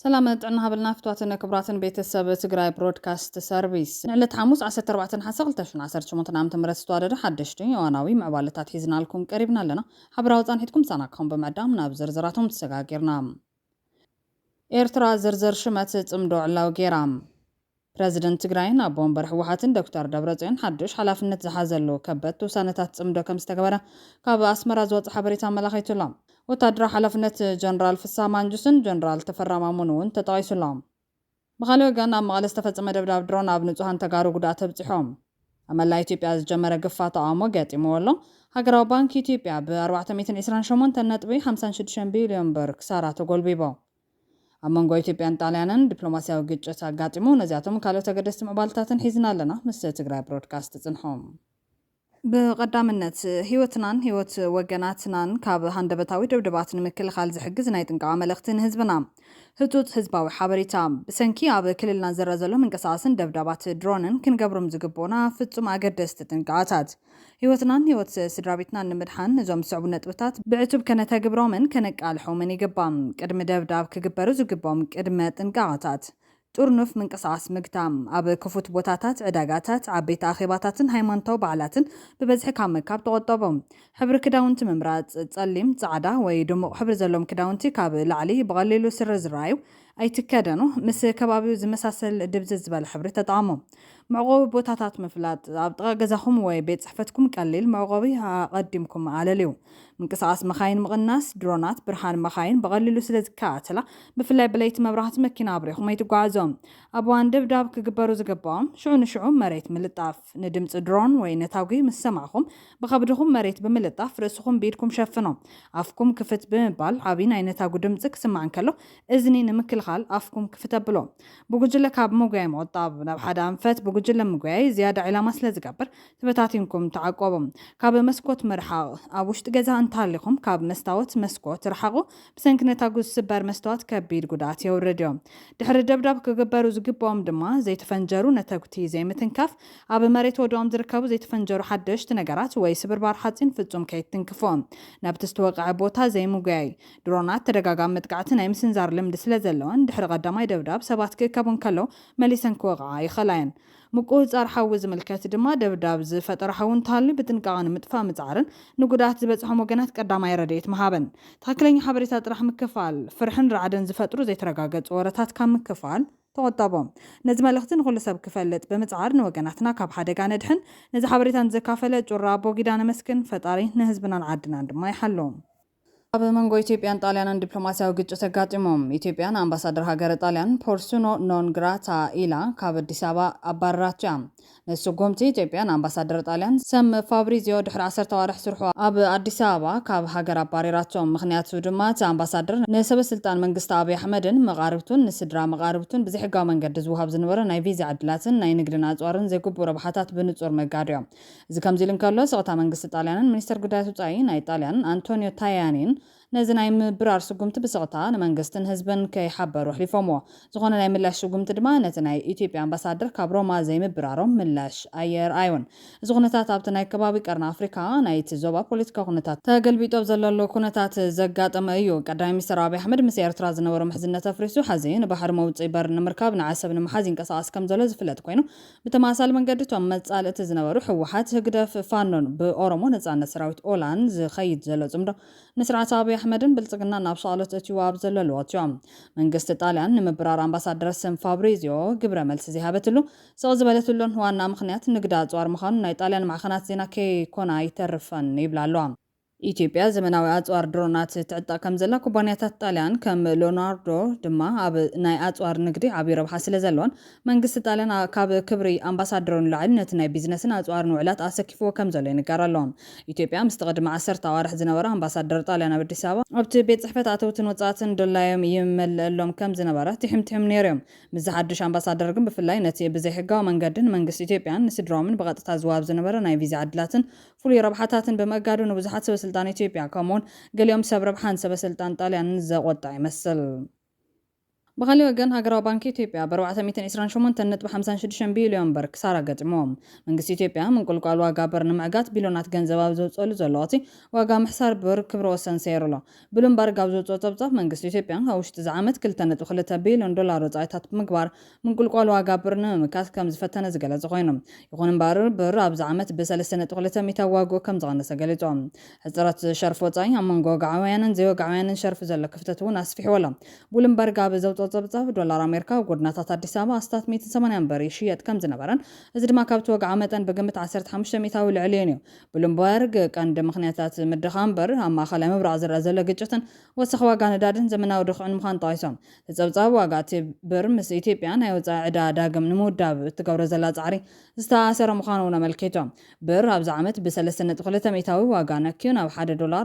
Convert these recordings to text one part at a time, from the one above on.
سلامت عنا هبلنا فتواتنا كبراتن بيت السبب تقراي برودكاست سيرفيس نعلت حموس 14 حسقل تشن 18 عام تمرت ستوادر حدشتين يواناوي معوالتات حيزنا لكم قريبنا لنا حبراوطان حيتكم صاناكم بمعدام ناب زرزراتهم تسقاقيرنا إيرترا زرزر شمت تمدو علاو جيرام بريزيدنت تقراين أبوان برحوحاتن دكتور دبرزين حدش حلافنت زحازلو كبت وسانتات تمدو كم استقبرا كاب أسمر أزوات حبريتا ملاخيتو لام وتدرى حلفنت جنرال فسامان جسن جنرال تفرما منون تطايسو لام بخالو قانا مغالس تفتزم دبداب درون أبنتوهان تقارو قدات بزحوم أما لا إتيبيا زجمرة قفات عامو قاتي مولو هقراو بانك إتيبيا ب420 شمون تنطبي 56 بليون برك ساراتو قول بيبو أمانغو إتيبيان طاليانن دبلوماسياو ግጭት አጋጥሞ ነዚያቱም ካለው ተገደስት መባልታትን ሒዝና ኣለና ምስ ትግራይ ብሮድካስት ጽንሖም ብቀዳምነት ህይወትናን ህይወት ወገናትናን ካብ ሃንደበታዊ ደብደባትን ምክልኻል ዝሕግዝ ናይ ጥንቃቐ መልእኽትን ህዝብና ህጡት ህዝባዊ ሓበሬታ ብሰንኪ ኣብ ክልልና ዘረዘሎ ምንቅስቓስን ደብዳባት ድሮንን ክንገብሮም ዝግቦና ፍጹም ኣገደስቲ ጥንቃቐታት ህይወትናን ህይወት ስድራቤትናን ንምድሓን እዞም ዝስዕቡ ነጥብታት ብዕቱብ ከነተግብሮምን ከነቃልሖምን ይግባም ቅድሚ ደብዳብ ክግበሩ ዝግቦም ቅድመ ጥንቃቐታት ጡርኑፍ ምንቅስቓስ ምግታም ኣብ ክፉት ቦታታት ዕዳጋታት ዓበይቲ ኣኼባታትን ሃይማኖታዊ በዓላትን ብበዝሒ ካብ ምካብ ተቆጠቦም ሕብሪ ክዳውንቲ ምምራፅ ጸሊም ጻዕዳ ወይ ድሙቕ ሕብሪ ዘለዎም ክዳውንቲ ካብ ላዕሊ ብቐሊሉ ስረ ዝረኣዩ ኣይትከደኑ ምስ ከባቢው ዝመሳሰል ድብዝዝ ዝበለ ሕብሪ ተጠቐሙ መዕቆቢ ቦታታት ምፍላጥ ኣብ ጥቓ ገዛኹም ወይ ቤት ጽሕፈትኩም ቀሊል መዕቆቢ ኣቐዲምኩም ኣለልዩ ምንቅስቓስ መኻይን ምቕናስ ድሮናት ብርሃን መኻይን ብቐሊሉ ስለ ዝከኣተላ ብፍላይ ብለይቲ መብራህቲ መኪና ኣብሪኹም ኣይትጓዓዞም ኣብ እዋን ድብዳብ ክግበሩ ዝግብኦም ሽዑ ንሽዑ መሬት ምልጣፍ ንድምፂ ድሮን ወይ ነታጉ ምስ ሰማዕኹም ብከብድኹም መሬት ብምልጣፍ ርእስኹም ብኢድኩም ሸፍኖም ኣፍኩም ክፍት ብምባል ዓብዪ ናይ ነታጉ ድምፂ ክስማዕ እንከሎ እዝኒ ንምክልኻል ኣፍኩም ክፍት ኣብሎ ብጉጅለ ካብ ምጉያይ ምቁጣብ ናብ ሓደ ኣንፈት ብጉጅለ ምጉያይ ዝያዳ ዕላማ ስለ ዝገብር ተበታቲንኩም ተዓቆቦም ካብ መስኮት ምርሓቕ ኣብ ውሽጢ ገዛ እንተሃሊኹም ካብ መስታወት መስኮት ርሓቑ ብሰንኪ ነታጉ ዝስበር መስታወት ከቢድ ጉድኣት የውርድ እዮም ድሕሪ ደብዳብ ክግበሩ ዝግብኦም ድማ ዘይተፈንጀሩ ነተጉቲ ዘይምትንካፍ ኣብ መሬት ወዲኦም ዝርከቡ ዘይተፈንጀሩ ሓደሽቲ ነገራት ወይ ስብርባር ሓፂን ፍጹም ከይትንክፎም ናብቲ ዝተወቅዐ ቦታ ዘይምጉያይ ድሮናት ተደጋጋሚ ምጥቃዕቲ ናይ ምስንዛር ልምዲ ስለ ዘለወን ድሕሪ ቀዳማይ ደብዳብ ሰባት ክእከቡ እንከለዉ መሊሰን ክወቕዓ ይኽእላየን ምቁፅፃር ሓዊ ዝምልከት ድማ ደብዳብ ዝፈጠረ ሓዊ እንተሃልዩ ብጥንቃቐ ንምጥፋእ ምፅዓርን ንጉድኣት ዝበፅሖም ወገናት ቀዳማይ ረድኤት ምሃበን ትክክለኛ ሓበሬታ ጥራሕ ምክፋል ፍርሕን ራዕድን ዝፈጥሩ ዘይተረጋገፁ ወረታት ካብ ምክፋል ተቆጠቦም ነዚ መልእኽቲ ንኩሉ ሰብ ክፈልጥ ብምፅዓር ንወገናትና ካብ ሓደጋ ነድሕን ነዚ ሓበሬታ ንዘካፈለ ጩራ ቦጊዳ ነመስክን ፈጣሪ ንህዝብናን ዓድናን ድማ ይሓሎም ኣብ መንጎ ኢትዮጵያን ጣልያንን ዲፕሎማሲያዊ ግጭት ኣጋጢሞም ኢትዮጵያን ኣምባሳደር ሃገረ ጣልያን ፖርሱኖ ኖን ግራታ ኢላ ካብ ኣዲስ ኣበባ ኣባረራትያ ንስጉምቲ ኢትዮጵያን ኣምባሳደር ጣልያን ሰም ፋብሪዚዮ ድሕሪ 10 ኣዋርሕ ስርሑ ኣብ ኣዲስ ኣበባ ካብ ሃገር ኣባሪራቶም ምክንያቱ ድማ እቲ ኣምባሳደር ንሰበስልጣን መንግስቲ ኣብይ ኣሕመድን መቃርብቱን ንስድራ መቃርብቱን ብዘይሕጋዊ መንገዲ ዝውሃብ ዝነበረ ናይ ቪዛ ዕድላትን ናይ ንግድን ኣፅዋርን ዘይግቡእ ረብሓታት ብንጹር መጋድዮም እዚ ከምዚ ኢሉ እንከሎ ሰቕታ መንግስቲ ጣልያንን ሚኒስተር ጉዳያት ወፃኢ ናይ ጣልያን አንቶኒዮ ታያኒን ነዚ ናይ ምብራር ስጉምቲ ብስቕታ ንመንግስትን ህዝብን ከይሓበሩ ሕሊፎምዎ ዝኾነ ናይ ምላሽ ስጉምቲ ድማ ነቲ ናይ ኢትዮጵያ ኣምባሳደር ካብ ሮማ ዘይምብራሮም ምላሽ ኣየርኣዩን እዚ ኩነታት ኣብቲ ናይ ከባቢ ቀርኒ ኣፍሪካ ናይቲ ዞባ ፖለቲካ ኩነታት ተገልቢጦም ዘለሎ ኩነታት ዘጋጠመ እዩ ቀዳማይ ሚኒስትር ኣብይ ኣሕመድ ምስ ኤርትራ ዝነበሮ ምሕዝነት ኣፍሪሱ ሓዚ ንባሕሪ መውፅኢ በር ንምርካብ ንዓሰብ ንምሓዝ ይንቀሳቐስ ከም ዘሎ ዝፍለጥ ኮይኑ ብተመሳሳሊ መንገዲ እቶም መጻልእቲ ዝነበሩ ሕወሓት ህግደፍ ፋኖን ብኦሮሞ ነጻነት ሰራዊት ኦላን ዝኸይድ ዘሎ ጽምዶ ንስርዓት ኣብይ ኣሕመድን ብልጽግና ናብ ሻሎት እትይዋ ኣብ ዘለሉ ወጥዮም መንግስቲ ጣልያን ንምብራር ኣምባሳደር ሰም ፋብሪዚዮ ግብረ መልሲ ዝሃበትሉ ስቕ ዝበለትሉን ዋና ምክንያት ንግዲ ኣፅዋር ምዃኑ ናይ ጣልያን ማዕኸናት ዜና ከይኮና ይተርፈን ይብላ ኣለዋ ኢትዮጵያ ዘመናዊ ኣፅዋር ድሮናት ትዕጣ ከም ዘላ ኩባንያታት ጣልያን ከም ሎናርዶ ድማ ኣብ ናይ ኣፅዋር ንግዲ ዓብዪ ረብሓ ስለ ዘለዎን መንግስቲ ጣልያን ካብ ክብሪ ኣምባሳደሮን ላዕሊ ነቲ ናይ ቢዝነስን ኣፅዋርን ውዕላት ኣሰኪፍዎ ከም ዘሎ ይንገር ኣለዎም ኢትዮጵያ ምስ ቅድሚ 10 ኣዋርሕ ዝነበረ ኣምባሳደር ጣልያን ኣብ ኣዲስ ኣበባ ኣብቲ ቤት ፅሕፈት ኣተውትን ወፃእትን ዶላዮም ይመልአሎም ከም ዝነበረ ትሕምትሕም ነይሮም ምስ ሓድሽ ኣምባሳደር ግን ብፍላይ ነቲ ብዘይሕጋዊ መንገድን መንግስቲ ኢትዮጵያን ንስድሮምን ብቐጥታ ዝዋሃብ ዝነበረ ናይ ቪዛ ዕድላትን ፍሉይ ረብሓታትን ብምእጋዱ ንብዙሓት ሰበስልጣን ኢትዮጵያ ከምውን ገሊኦም ሰብ ረብሓን ሰበስልጣን ጣልያን ዘቆጣ ይመስል بخلي وجن هجرا بنك إثيوبيا بروعة 228.56 بليون بر كسارة قدمهم من قصة إثيوبيا من كل قال واقع برنامجات بليونات جنزباب زوج زلاتي واقع محصار بر كبر وسنسيرلا بلومبرغ زوج طبطة من قصة إثيوبيا هوش تزعمت كل تنت وخلتها $1 بليون وزعتها مقبار من كل قال واقع برنامجات كم زفتنا زجلة زغينهم يكون بر أبزعمت بسلسلة وخلتها متواجو كم زغنا سجلتهم حضرت شرف وطعي من جوج عوينا زي وجع عوينا شرف زل كفتته ناس في حولا بلومبرغ بزوج طبطة دولار أمريكا وقرناطات أديس أبابا أستات 180 بريشيات كم زنبرن إذا ما كابت وقع عمتن بقمة 15 والعلينيو بلومبرغ كان دمخنياتات مدخان بر أما خلا مبرع زر قجتن وسخ واقع ندادن زمنا ودخعن مخان طايسون تزبطاب واقع بر مس إثيوبيان هيوزع عدا داقم نمود داب تقور زلات عري استاسر مخانونا ملكيتهم بر أبزعمت بسلسنة خلتا ميتاوي واقع نكيون أو $1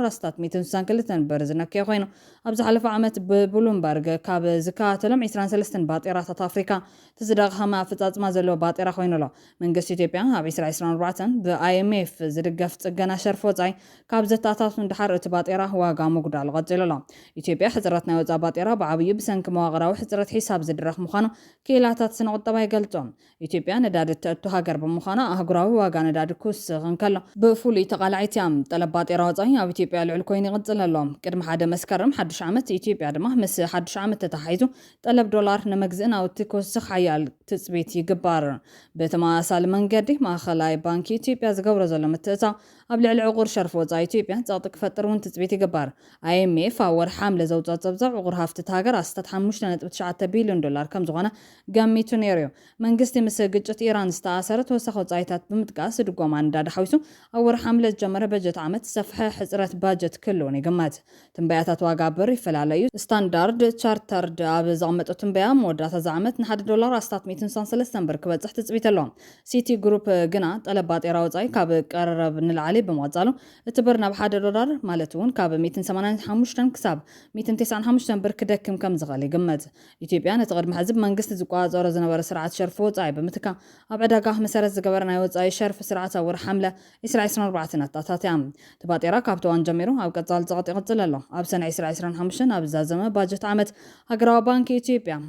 أستات 200 كلتن برز نكيو خينو أبزع حلف عمت بلومبرغ كاب زكاة لم 23 باطيرات أفريقيا تزدغها ما فتات ما زلوا باطيرة خوينو له من قصة إثيوبيا هاب 24 ب IMF زدقفت جنا شرفوزاي كاب زتاتات من دحر باطيرة واقع مقدار الغزل له إثيوبيا حزرتنا وزا باطيرة بعبي بسنك مواغرة وحزرت حساب زدرخ مخانو كيلاتات سنة طبعا يقلتون إثيوبيا ندادت تهاجر بمخانو أهجروا واقع نداد كوس غنكلا بفولي تقالعتيام طلب باطيرة وزاي أو إثيوبيا العلكويني غزل لهم كرم حدا مسكرم حدش عمت إثيوبيا دمه مس حدش عمت تتحيزو طلب $1 نمجزنا وتكوسخ حيال تثبيت يقبار بتماثل من قدي ما خلاي بنك إثيوبيا زقور زلمة تسا قبل العقور شرف وزا إثيوبيا تعطيك فتر وانت تثبيت يقبار IMF أور حاملة زوجات زبزع عقور هافتت هاجر أستطحن مشتنت $9 بليون كم زغنا قام ميتونيريو من قستي مسججت إيران استأثرت وسخ وزايتات بمتقاس دقوم عن داد حويسو أور حاملة جمرة بجت عمت صفحة حزرت باجت كلوني قمات تنبيعات واقع بري فلاليو ستاندارد تشارترد أبزغمت تنبيع مودات زعمت $1 أستات 203 بر كبت تحت تثبيت لهم سيتي جروب جنا طلبات إيراوزاي كاب قرب نلعلي بموزالو اتبرنا $1 مالتون كاب 285 كساب 295 بر كدكم كم زغالي قمت إثيوبيا نتغرب محزب منقست زقوا زور زنبر سرعة شرفو وزاي بمتكا أبعداقاه مسارة زقبرنا يوزاي شرف سرعة اور حملة إسرع 24 نتاتات عام تبات إيرا كابتوان جميرو أو قتال زغط يغطل له أب سنة إسرع 25 أب زازمة باجت عمت هجرا بنك إثيوبيا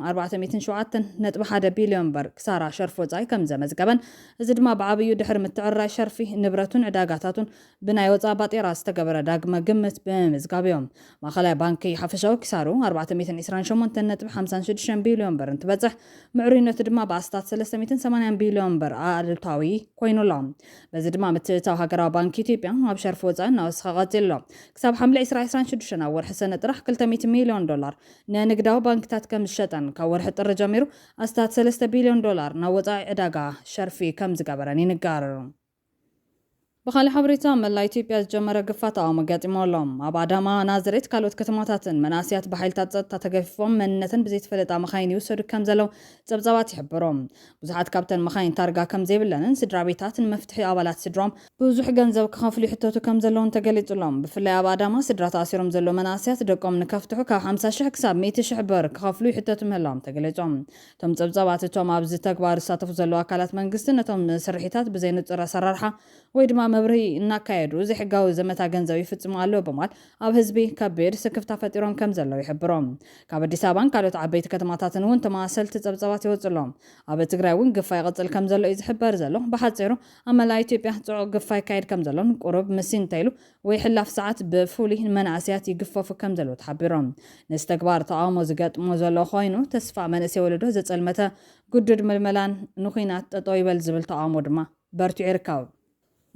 407.1 بليون بر كسارة شرف وزاي كم زمز قبن زد ما بعبيو دحر متعرى شرفي نبرتون عداقاتاتون بناي وزابات إراس تقبر داق ما قمت بمزقابيهم ما خلا بانكي حفشو كسارو 428.56 بليون بر انتبزح معرينو تدما باستات 380 بليون بر آلتاوي كوينو لهم بزد ما متتاو هجرا بنك إثيوبيا ما بشرف وزاي ناوس غاتيلو كساب حملة إسرع 26 أول حسنة رح كلتا $100 مليون نقداو بانكتات كم الشتن كور حتى الرجاميرو أستات $3 بليون نوضع عداقة شرفي كم زقابراني نقارر بخالي حبريتا من لا إثيوبيا جمرة قفاتا أو مقاطمو لهم أبعدما نازريت كالوت كتماتاتن مناسيات بحيلتات تتقفهم منتن بزيت فلتا مخاين يوسر كم زلو زبزوات يحبروم بزحات كابتن مخاين تارقا كم زيبلنن سدرابيتاتن مفتحي أبالات سدروم بوزوح غنزو كخافلي حتوتو كم زلون تقليت لهم بفلي أبعدما سدرات آسيروم زلو مناسيات دقوم نكفتحو كا 50 كساب 100 بر كخافلي حتوتو مهلام تقليتهم تم زبزوات توم أبزي تكبار ساتفو زلو أكالات منقستن تم سرحيتات بزينو ترى سرارحة ويدما مبري ناكايدو زي حقاو زمتا غنزاوي يفصمالو بمال اب حزبي كبير سكفتا فطيرون كم زلو يحبروم كاب أديس أبابا كالوت عبيت كتماتاتن ون تماثلت صبصبات يوصلهم اب تግራይ ون غفاي قصل كم زلو يزحبر زلو بحصيرو اما لا إثيوبيا صعو غفاي كايد كم زلو قرب مسين تايلو وي حلاف ساعات بفولي منعسيات يغفف كم زلو تحبرهم نستكبار طعامو زغطمو زلو خوينو تسفا منسي ولدو زصلمته ጉድድ መልመላን ንኹናት ጠጦይበል ዝብል ተቃውሞ ድማ በርቲዑ ይርከብ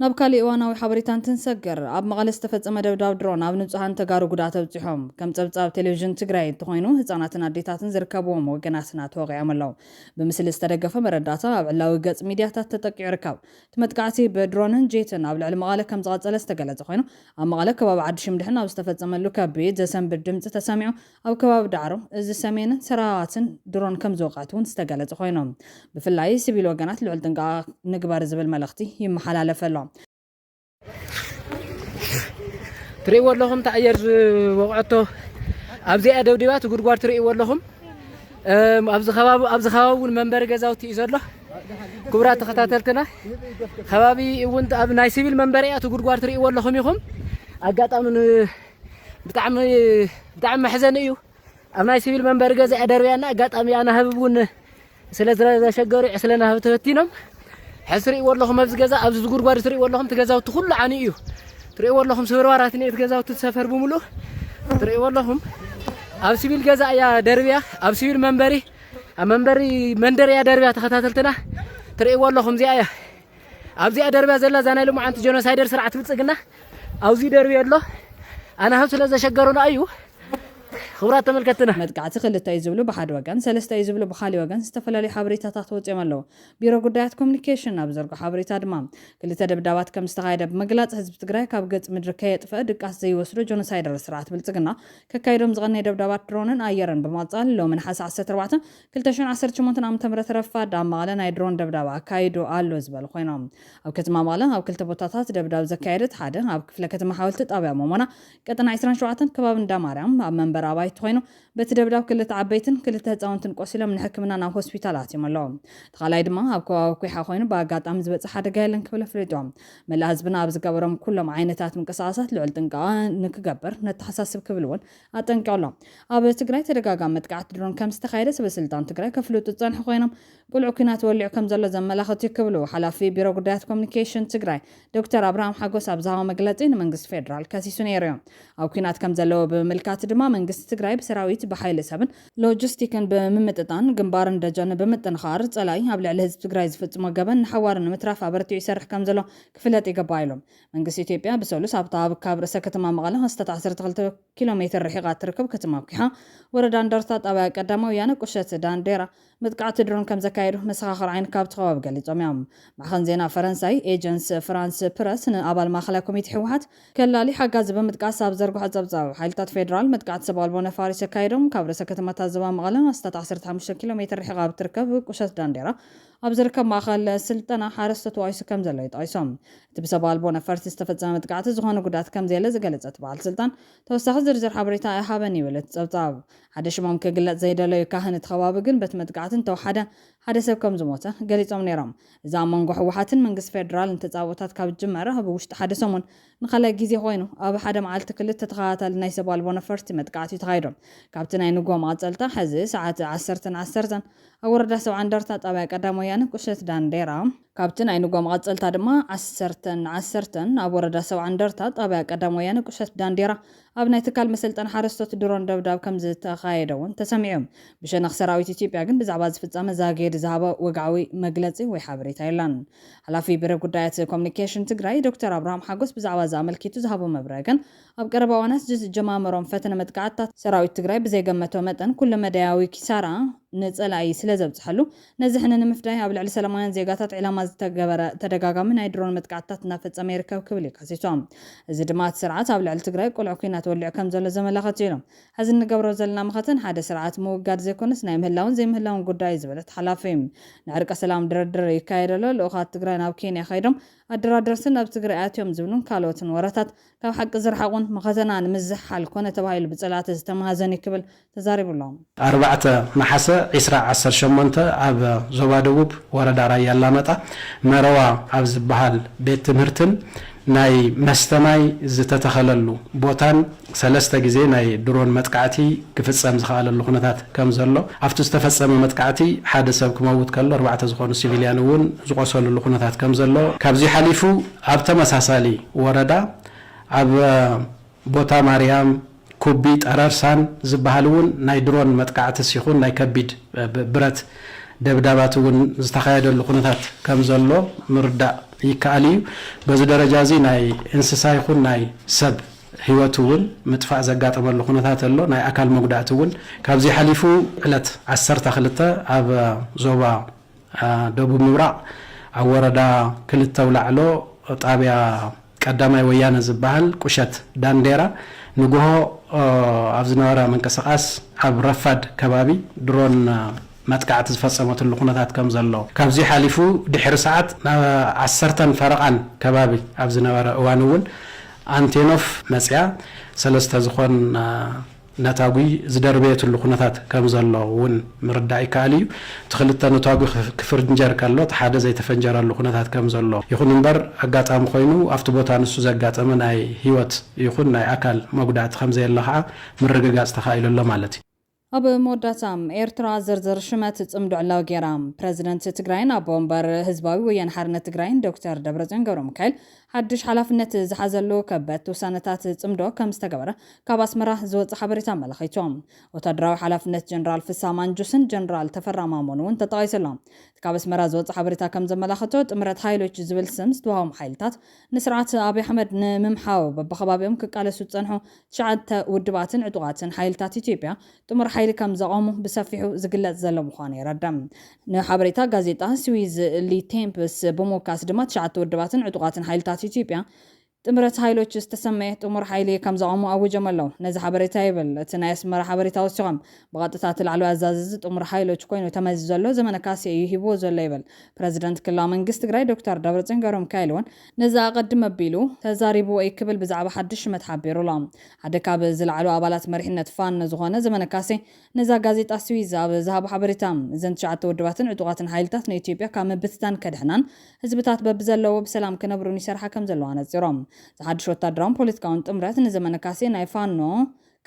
ናብ ካሊእ እዋናዊ ሓበሬታን ትንሰገር ኣብ መቐለ ዝተፈጸመ ደብዳብ ድሮን ኣብ ንጹሃን ተጋሩ ጉዳት ኣብጽሖም ከም ጸብጻብ ቴሌቪዥን ትግራይ እንትኾይኑ ህጻናትን ኣዴታትን ዝርከብዎም ወገናትና ተወቂዖም ኣለዉ ብምስሊ ዝተደገፈ መረዳእታ ኣብ ዕላዊ ገጽ ሚድያታት ተጠቂዑ ይርከብ ትመጥቃዕቲ ብድሮንን ጄትን ኣብ ልዕሊ መቐለ ከም ዝቐጸለ ዝተገለጸ ኮይኑ ኣብ መቐለ ከባቢ ዓዲ ሽምድሕን ኣብ ዝተፈጸመሉ ከቢድ ዘሰንብድ ድምፂ ተሰሚዑ ኣብ ከባቢ ዳዕሮ እዚ ሰሜንን ሰራዋትን ድሮን ከም ዝወቃዕት እውን ዝተገለጸ ኮይኖም ብፍላይ ሲቪል ወገናት ልዕል ጥንቃቐ ንግበር ዝብል መልእኽቲ ይመሓላለፍ ኣሎ تري واللهم تعير وقعته أبزي أدوديات وقرقار تري واللهم أبز خباب المنبر جزاوتي إزله كبرات خطاتلتنا خبابي وانت أب نايسيب المنبريات وقرقار تري واللهم يخم أقطع من بتعم حزن إيو أمناي سيفيل منبر جزء دربيانا قطعم أنا هبون سلسلة شجري عسلنا هبتهتينهم حسري والله مبز جزء أبز زجور بار سري والله هم تجزاو تخل عنيو تري والله هم سواراتني تجزاو تسافر بملو تري والله هم أب سيفيل جزء يا دربيا أب سيفيل منبري مندر يا دربيا تختاتلتنا تري والله هم زيايا أبزي دربيا زلا زانا لهم عن جنوسايدر سرعة بتسجنا أو زي دربيا الله أنا هم سلسلة شجرنا أيوه خبرات تملكتنا مدقعت خلت يزبلوا بحد وجن سلست يزبلوا بخالي وجن استفلا لي حبريتها تحت يملوا بيرو قدات كوميونيكيشن ابزرق حبريتها دمام كل تدبدابات كم استغايده بمغلاص حزب تግራይ ካብ ገጽ ምድርከ የጥፈ ድቃስ ዘይወስዱ ጆኖሳይደር ስርዓት ብልጽግና ከካይዶም ዝغني ደብዳባት ድሮንን አየርን በማጻል ሎምን ሐሳ 14 2018 ዓመተ ምህረት ረፋድ አማለ ናይ ድሮን ደብዳባ ካይዶ አሎ ዝበል ኮይኖም ኣብ ከተማ ማለ ኣብ ክልተ ቦታታት ደብዳብ ዘካየደት ሓደ ኣብ ክፍለ ከተማ ሓወልቲ ጣብያ መሞና ቀጠና 27 ከባቢ እንዳማርያም ኣብ መንበር አባይ ተኮይኑ በቲ ደብዳብ ክልተ ዓበይትን ክልተ ህፃውንትን ቆሲሎም ንሕክምና ናብ ሆስፒታላት ይመለዎም ተኻላይ ድማ ኣብ ከባቢ ኩሓ ኮይኑ በአጋጣሚ ዝበጽሕ ሓደጋ የለን ክብል ፍልጦም መላ ህዝብና ኣብ ዝገበሮም ኩሎም ዓይነታት ምንቅስቃሳት ልዑል ጥንቃቐ ንክገበር ነተሓሳስብ ክብልውን ኣጠንቂቖሎም ኣብ ትግራይ ተደጋጋሚ መጥቃዕቲ ድሮን ከም ዝተኻየደ ሰበስልጣን ትግራይ ከፍልጡ ፀንሑ ኮይኖም ቁልዑ ኩናት ወሊዑ ከም ዘሎ ዘመላኽቱ ይክብሉ ሓላፊ ቢሮ ጉዳያት ኮሙኒኬሽን ትግራይ ዶክተር አብርሃም ሓጎስ ኣብ ዝሃቦ መግለጺ ንመንግስቲ ፌደራል ከሲሱ ነይሩ ኣብ ኩናት ከም ዘለዎ ብምልካት ድማ መንግስቲ ትግራይ በሰራዊት በኃይል ሰብን ሎጂስቲክን በመመጠጣን ግንባርን ደጀን በመጠንኻር ጸላይ ኣብ ልዕሊ ህዝብ ትግራይ ዝፈጽሞ ገበን ሓዋርን ምትራፍ አበርቲኡ ይሰርሕ ከም ዘሎ ክፍለጥ ይገባይሎም መንግስቲ ኢትዮጵያ በሰሉስ ኣብ ካብ ርእሰ ከተማ መቐለ 12 ኪሎ ሜትር ርሒቃ ትርከብ ከተማ ኩሓ ወረዳ እንደርታ ጣብያ ቀዳማዊ ያነ ቁሸት ዳንዴራ መጥቃዕቲ ድሮን ከም ዘካየዱ መሰኻኽር ዓይን ካብ ተኸባቢ ገሊጾም እዮም ማዕኸን ዜና ፈረንሳይ ኤጀንስ ፍራንስ ፕረስ ንኣባል ማእኸላይ ኮሚቴ ህወሓት ከላሊ ሓጋዝ በመጥቃስ ኣብ ዘርግሖ ጸብጻብ ሓይልታት ፌደራል መጥቃዕቲ ሰብኣልቦ ነፋሪት ዘካየዶም ካብ ርእሰ ከተማታት ዞባ መቐለ 15 ኪሎ ሜትር ርሒቃ ትርከብ ቁሸት ዳንዴራ ኣብ ዝርከብ ማእኸል ስልጠና ሓረስቶት ዋይሱ ከም ዘሎ ይጠቅሶም እቲ ብሰብኣልቦ ነፈርቲ ዝተፈጸመ መጥቃዕቲ ዝኾነ ጉዳት ከም ዘየለ ዝገለጸት በዓል ስልጣን ተወሳኺ ዝርዝር ሓበሬታ ኣይሃበን ይብል እቲ ጸብጻብ ሓደ ሽሞም ክግለጽ ዘይደለዩ ካህን እቲ ከባቢ ግን በቲ መጥቃዕትን ተወሓደ ሓደ ሰብ ከም ዝሞተ ገሊጾም ነይሮም እዛ መንጎ ህወሓትን መንግስቲ ፌደራል እንተጻወታት ካብ ጅመረ ኣብ ውሽጢ ሓደ ሰሙን ንኻልእ ግዜ ኮይኑ ኣብ ሓደ መዓልቲ ክልተ ተኸታታሊ ናይ ሰብኣልቦ ነፈርቲ መጥቃዕቲ ተኻይዶም ካብቲ ናይ ንጎ ማዕጸልታ ሕዚ ሰዓት 10:10 ኣብ ወረዳ 70 እንደርታ ጣብያ ቀዳማዊ ወያነ ቁሸት ዳንዴራ ካብቲ ናይ ንጎ ማዕጸልታ ድማ 10:10 ኣብ ወረዳ 70 እንደርታ ጣብያ ቀዳማዊ ወያነ ቁሸት ዳንዴራ ኣብ ናይ ትካል መሰልጠን ሓረስቶት ድሮን ደብዳብ ከም ዝተኻየደውን ተሰሚዖም ብሸነኽ ሰራዊት ኢትዮጵያ ግን ብዛዕባ ዝፍጸመ ዛጌድ ዝሃበ ወግዓዊ መግለጺ ወይ ሓበሬታ የለን ሓላፊ ቢሮ ጉዳያት ኮሙኒኬሽን ትግራይ ዶክተር አብርሃም ሓጎስ ብዛዕባ ዘኣመልኪቱ ዝሃቦ መብርሂ ግን ኣብ ቀረባ እዋናት ዝጀማመሮም ፈተነ መጥቃዕትታት ሰራዊት ትግራይ ብዘይገመቶ መጠን ኩሉ መዳያዊ ኪሳራ ንጸላኢ ስለ ዘብጽሐሉ ነዝሕነ ንምፍዳይ ኣብ ልዕሊ ሰላማውያን ዜጋታት ዕላማ ዝተገበረ ተደጋጋሚ ናይ ድሮን መጥቃዕትታት እናፈጸመ ይርከብ ክብል ይከሲሶም እዚ ድማ እቲ ስርዓት ኣብ ልዕሊ ትግራይ ቁልዑ ኩናት ወሊዑ ከም ዘሎ ዘመላኽት እዮም ሕዚ ንገብሮ ዘለና ምኽትን ሓደ ስርዓት ምውጋድ ዘይኮነስ ናይ ምህላውን ዘይምህላውን ጉዳይ ዝበለት ሓላፊ ንዕርቀ ሰላም ድርድር ይካየደሎ ልኡኻት ትግራይ ናብ ኬንያ ኸይዶም ኣደራደርትን ኣብ ትግራይ ኣትዮም ዝብሉን ካልኦትን ወረታት ካብ ሓቂ ዝረሓቑን መኸተና ንምዝሓል ኮነ ተባሂሉ ብጸላእቲ ዝተመሃዘን ይክብል ተዛሪቡሎም 4 ናሓሰ 2018 ኣብ ዞባ ደቡብ ወረዳ ራያ ኣላማጣ መረዋ ኣብ ዝበሃል ቤት ትምህርትን ናይ መስተማይ ዝተተኸለሉ ቦታን ሰለስተ ግዜ ናይ ድሮን መጥቃዕቲ ክፍጸም ዝኽኣለሉ ኩነታት ከም ዘሎ ኣብቲ ዝተፈጸመ መጥቃዕቲ ሓደ ሰብ ክመውት ከሎ 4 ዝኾኑ ሲቪልያን እውን ዝቆሰሉሉ ኩነታት ከም ዘሎ ካብዚ ሓሊፉ ኣብ ተመሳሳሊ ወረዳ ኣብ ቦታ ማርያም ኩቢ ጠረርሳን ዝበሃል እውን ናይ ድሮን መጥቃዕቲ ሲኹን ናይ ከቢድ ብረት ደብዳባት እውን ዝተኻየደሉ ኩነታት ከም ዘሎ ምርዳእ ይከኣል እዩ በዚ ደረጃ እዚ ናይ እንስሳ ይኹን ናይ ሰብ ህይወት እውን ምጥፋእ ዘጋጠመሉ ኩነታት ኣሎ ናይ ኣካል መጉዳእቲ እውን ካብዚ ሓሊፉ ዕለት 12 ኣብ ዞባ ደቡብ ምብራቕ ኣብ ወረዳ ክልተ ውላዕሎ ጣብያ ቀዳማይ ወያነ ዝበሃል ቁሸት ዳንዴራ ንጉሆ ኣብ ዝነበረ መንቀሳቐስ ኣብ ረፋድ ከባቢ ድሮን መጥቃዕቲ ዝፈጸመትሉ ኩነታት ከም ዘሎ ካብዚ ሓሊፉ ድሕሪ ሰዓት 10 ፈረቓን ከባቢ ኣብ ዝነበረ እዋን እውን አንቴኖፍ መጽያ ሰለስተ ዝኾን ነታጉይ ዝደርበየትሉ ኩነታት ከም ዘሎ እውን ምርዳእ ይከኣል እዩ ትኽልተ ነታጉይ ክፍርንጀር ከሎ ሓደ ዘይተፈንጀረሉ ኩነታት ከም ዘሎ ይኹን እምበር ኣጋጣሚ ኮይኑ ኣብቲ ቦታ ንሱ ዘጋጠመ ናይ ህይወት ይኹን ናይ ኣካል መጉዳእቲ ከም ዘየለ ከዓ ምርግጋጽ ተኻኢሉሎ ማለት እዩ ኣብ መወዳእታም ኤርትራ ዝርዝር ሽመት ጽምዶ ዕላው ጌራም ፕረዚደንት ትግራይን ኣቦ እምበር ህዝባዊ ወያነ ሓርነት ትግራይን ዶክተር ደብረጽዮን ገብረሚካኤል ሓድሽ ሓላፍነት ዝሓዘሉ ከበድቲ ውሳነታት ጽምዶ ከም ዝተገበረ ካብ ኣስመራ ዝወፅእ ሓበሬታ ኣመላኺቶም ወታደራዊ ሓላፍነት ጀነራል ፍሳም ማንጁስን ጀነራል ተፈራ ማሞን እውን ተጠቒሶሎም ካብ ኣስመራ ዝወፅእ ሓበሬታ ከም ዘመላኽቶ ጥምረት ሓይሎች ዝብል ስም ዝተዋህቦም ሓይልታት ንስርዓት ኣብይ ኣሕመድ ንምምሓው በብኸባቢኦም ክቃለሱ ዝጸንሑ 9 ውድባትን ዕጡቓትን ሓይልታት ኢትዮጵያ ጥምር ሓይሊ ከም ዘቆሙ ብሰፊሑ ዝግለጽ ዘሎ ምዃኑ ይረዳም ንሓበሬታ ጋዜጣ ስዊዝ ሊቴምፕስ ብምውካስ ድማ 9 ውድባትን ዕጡቓትን ሓይልታት ኢትዮጵያ ጥምረት ሓይሎች ዝተሰመየ ጥሙር ሓይሊ ከም ዘቆሙ ኣውጆም ኣለዉ ነዚ ሓበሬታ ይብል እቲ ናይ ኣስመራ ሓበሬታ ወሲቖም ብቐጥታ ላዕለዋይ ኣዛዚ ጥሙር ሓይሎች ኮይኑ ተመዚዙ ዘሎ ዘመነ ካሴ እዩ ሂብዎ ዘሎ ይብል ፕረዚደንት ክልላዊ መንግስቲ ትግራይ ዶክተር ደብረጽዮን ገብረሚካኤል እውን ነዚ ኣቐድም ኣቢሉ ተዛሪቡ ወይ ክብል ብዛዕባ ሓድሽ ሽመት ሓቢሩሎም ሓደ ካብ ዝለዓሉ ኣባላት መሪሕነት ፋኖ ዝኾነ ዘመነ ካሴ ነዛ ጋዜጣ ስዊዝ ኣብ ዝሃቦ ሓበሬታ እዘን 9 ውድባትን ዕጡቓትን ሓይልታት ንኢትዮጵያ ካብ ምብትታን ከድሕናን ህዝብታት በብዘለዎ ብሰላም ክነብሩን ይሰርሓ ከም ዘለዋ ነፂሮም ዝሓድሽ ወታደራውን ፖለቲካውን ጥምረት ንዘመነ ካሴ ናይ ፋኖ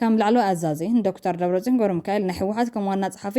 ከም ላዕለዋይ ኣዛዚ ዶክተር ደብረጽዮን ገብረሚካኤል ናይ ሕወሓት ከም ዋና ጸሓፊ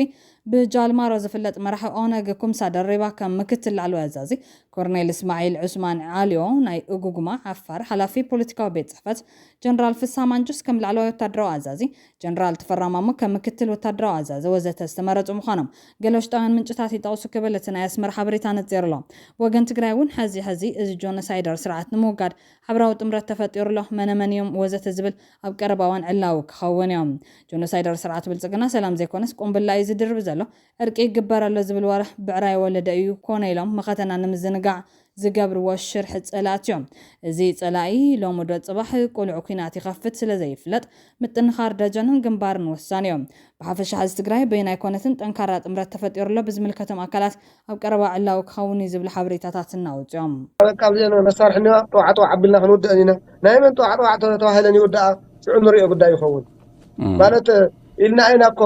ብጃልማሮ ዝፍለጥ መራሒ ኦነግ ኩምሳ ደሪባ ከም ምክትል ላዕለዋይ ኣዛዚ ኮርኔል እስማዒል ዑስማን ዓልዮ ናይ እጉጉማ ዓፋር ሓላፊ ፖለቲካዊ ቤት ጽሕፈት ጀነራል ፍሳም ማንጁስ ከም ላዕለዋይ ወታደራዊ ኣዛዚ ጀነራል ተፈራ ማሞ ከም ምክትል ወታደራዊ ኣዛዚ ወዘተ ዝተመረጹ ምዃኖም ገለ ውሽጣውያን ምንጭታት ይጠቕሱ ክብል እቲ ናይ ኣስመራ ሓበሬታ ነፂሩሎም ወገን ትግራይ እውን ሕዚ እዚ ጆኖሳይደር ስርዓት ንምውጋድ ሓበራዊ ጥምረት ተፈጢሩሎ መነመንዮም ወዘተ ዝብል ኣብ ቀረባዋን ዕላው ክኸውን እዮም ጆኖሳይደር ስርዓት ብልጽግና ሰላም ዘይኮነስ ቁምብላ እዩ ዝድርብ ዘሎ እርቂ ይግበረሎ ዝብል ወርሕ ብዕራይ ወለደ እዩ ኮነ ኢሎም መኸተና ንምዝንጋዕ ዝገብርዎ ሽርሒ ጸላት እዮም እዚ ጸላኢ ሎሚ ዶ ጽባሕ ቁልዑ ኩናት ይኸፍት ስለ ዘይፍለጥ ምጥንኻር ደጀንን ግንባርን ወሳኒ እዮም ብሓፈሻ ህዝቢ ትግራይ በይናይ ኮነትን ጠንካራ ጥምረት ተፈጢሩሎ ብዝምልከቶም ኣካላት ኣብ ቀረባ ዕላው ክኸውን እዩ ዝብል ሓበሬታታት እናውፅኦም ካብዚአን መሳርሕና ጠዋዕጦ ዓቢልና ክንውድአን ኢና ናይ መን ጠዋዕጦ ተባሂለን ይውድኣ ስዑ ንሪኦ ጉዳይ ይኸውን ማለት ኢልና ኢና እኮ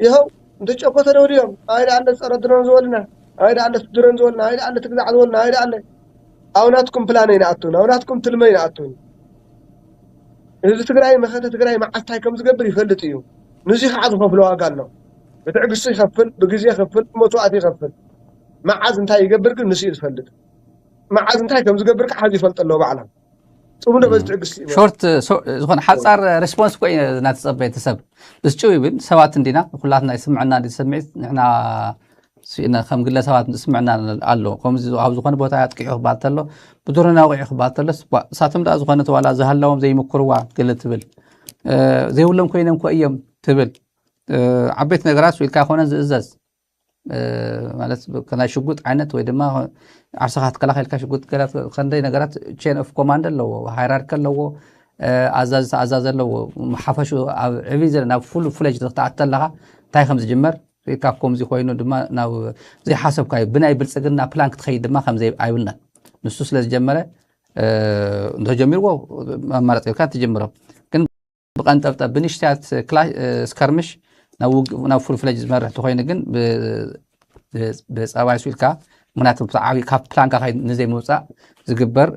ይኸው እንትጨኮ ተደውድዮም ኣይዳ ኣለ ፀረ ድሮን ዝበልና ኣይዳ ኣለ ድሮን ዝበልና ኣይዳ ኣለ ትግዛዕ ዝበልና ኣይዳ ኣለ ኣውናትኩም ፕላን ይንኣቱን ኣውናትኩም ትልመ ይንኣቱን ህዝቢ ትግራይ መኸተ ትግራይ መዓስታይ ከም ዝገብር ይፈልጥ እዩ ንዚ ከዓ ዝኸፍሎ ዋጋ ኣሎ ብትዕግስቲ ይኸፍል ብግዜ ይኸፍል መስዋዕት ይኸፍል መዓዝ እንታይ ይገብር ግን ንሱ ዝፈልጥ መዓዝ እንታይ ከም ዝገብር ከዓ ይፈልጥ ኣሎ ባዕላ ጽሙነ በትዕግስቲ ሾርት ዝኾነ ሓጻር ሬስፖንስ ኮይ ናተጸበየ ተሰብ ብስጭው ይብል ሰባት እንዲና ኩላትና ይስምዕና እንዲሰምዒት ንሕና ስኢና ከም ግለሰባት ንስምዕና ኣሎ ከምዚ ኣብ ዝኾነ ቦታ ያጥቂዑ ክባል ተሎ ብድሮና ውቂዑ ክባል ተሎ ሳቶም ዳ ዝኾነ ተዋላ ዝሃለዎም ዘይምክርዋ ገለ ትብል ዘይብሎም ኮይኖም ኮ እዮም ትብል ዓበይቲ ነገራት ስኢልካ ይኮነን ዝእዘዝ ማለት ከናይ ሽጉጥ ዓይነት ወይ ድማ ዓርሰኻ ትከላኸልካ ሽጉጥ ገላት ከንደይ ነገራት ቼን ኦፍ ኮማንድ ኣለዎ ሃይራርኪ ኣለዎ ኣዛዝ ኣለዎ ሓፈሹ ኣብ ዕብይ ዘለ ናብ ፉል ፍሌጅ ክትኣቱ ኣለኻ እንታይ ከም ዝጅመር ኢልካ ከምዚ ኮይኑ ድማ ናብ ዘይሓሰብካዮ ብናይ ብልፅግና ፕላን ክትኸይድ ድማ ከምዘይ ኣይብልናን ንሱ ስለ ዝጀመረ እንተጀሚርዎ ኣማራፂ ኢልካ ትጅምሮ ግን ብቐንጠብጠብ ብንእሽተያት ስከርምሽ ናብ ፉል ፍሌጅ ዝመርሕ ተኮይኑ ግን ብፀባይ ስኢልካ ምክንያቱ ብዛዕባ ካብ ፕላንካ ኸይድ ንዘይ ምውፃእ ዝግበር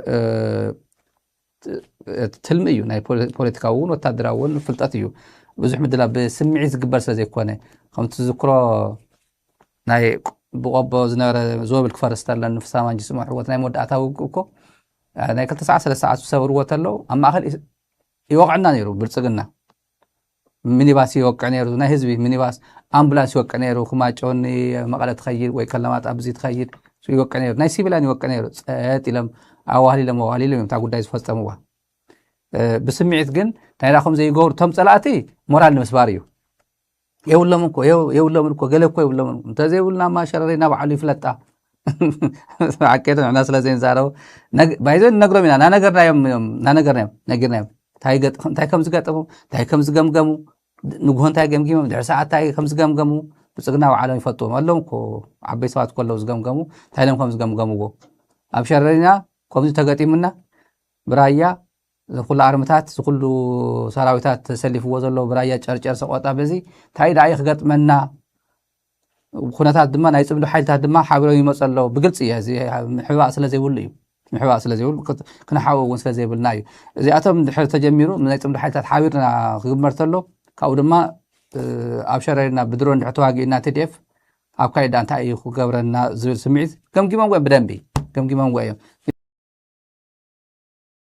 ትልሚ እዩ ናይ ፖለቲካዊ እውን ወታደራዊ እውን ፍልጠት እዩ ብዙሕ ምድላ ብስምዒት ዝግበር ስለ ዘይኮነ ከምቲ ዝክሮ ናይ ብቆቦ ዝነበረ ዝወብል ክፈርስ ተሎ ንፍሳም ማንጁስ ሕወት ናይ መወዳእታ ውግእ እኮ ናይ 2 ሰዓት 3 ሰዓት ዝሰብርዎ ተሎ ኣብ ማእኸል ይወቅዕና ነይሩ ብልፅግና ሚኒባስ ይወቅዕ ነይሩ ናይ ህዝቢ ሚኒባስ ኣምቡላንስ ይወቅዕ ነይሩ ክማጮኒ መቐለ ትኸይድ ወይ ከለማጣ ብዚ ትኸይድ ይወቅዕ ነይሩ ናይ ሲቪላን ይወቅዕ ነይሩ ፀጥ ኢሎም ኣዋህሊሎም እዮም እታ ጉዳይ ዝፈፀምዋ ብስምዒት ግን ናይ ራኹም ዘይገብሩ ቶም ፀላእቲ ሞራል ንምስባር እዩ የብሎምን እኮ ገለ እኮ የብሎምን እንተዘይብልና ማሸረሪና ባዕሉ ይፍለጣ ዓቀይቶ ንሕና ስለ ዘይንዛረቡ ባይዘን ነግሮም ኢና ናነገርናዮም ነጊርናዮም እንታይ ከም ዝገጥሙ እንታይ ከም ዝገምገሙ ንጉሆ እንታይ ገምጊሞም ድሕሪ ሰዓት እንታይ ከም ዝገምገሙ ብልፅግና ባዕሎም ይፈጥዎም ኣለዎም እኮ ዓበይ ሰባት ከለዉ ዝገምገሙ እንታይ ኢሎም ከም ዝገምገምዎ ኣብ ሸረሪና ከምዚ ተገጢሙና ብራያ ዝኩሉ ኣርምታት ዝኩሉ ሰራዊታት ተሰሊፍዎ ዘሎ ብራያ ጨርጨር ሰቆጣ በዚ እንታይ ዳኣይ ክገጥመና ኩነታት ድማ ናይ ፅምዶ ሓይልታት ድማ ሓቢሮም ይመፁ ኣለዉ ብግልፂ እየ እዚ ምሕባእ ስለ ዘይብሉ እዩ ምሕባእ ስለ ዘይብሉ ክንሓብኡ እውን ስለ ዘይብልና እዩ እዚኣቶም ድሕሪ ተጀሚሩ ናይ ፅምዶ ሓይልታት ሓቢርና ክግበር ተሎ ካብኡ ድማ ኣብ ሸረሪና ብድሮን ተዋጊእና TDF ኣብ ካይዳ እንታይ እዩ ክገብረና ዝብል ስምዒት ገምጊሞም እዮም ብደንቢ ገምጊሞም እዮም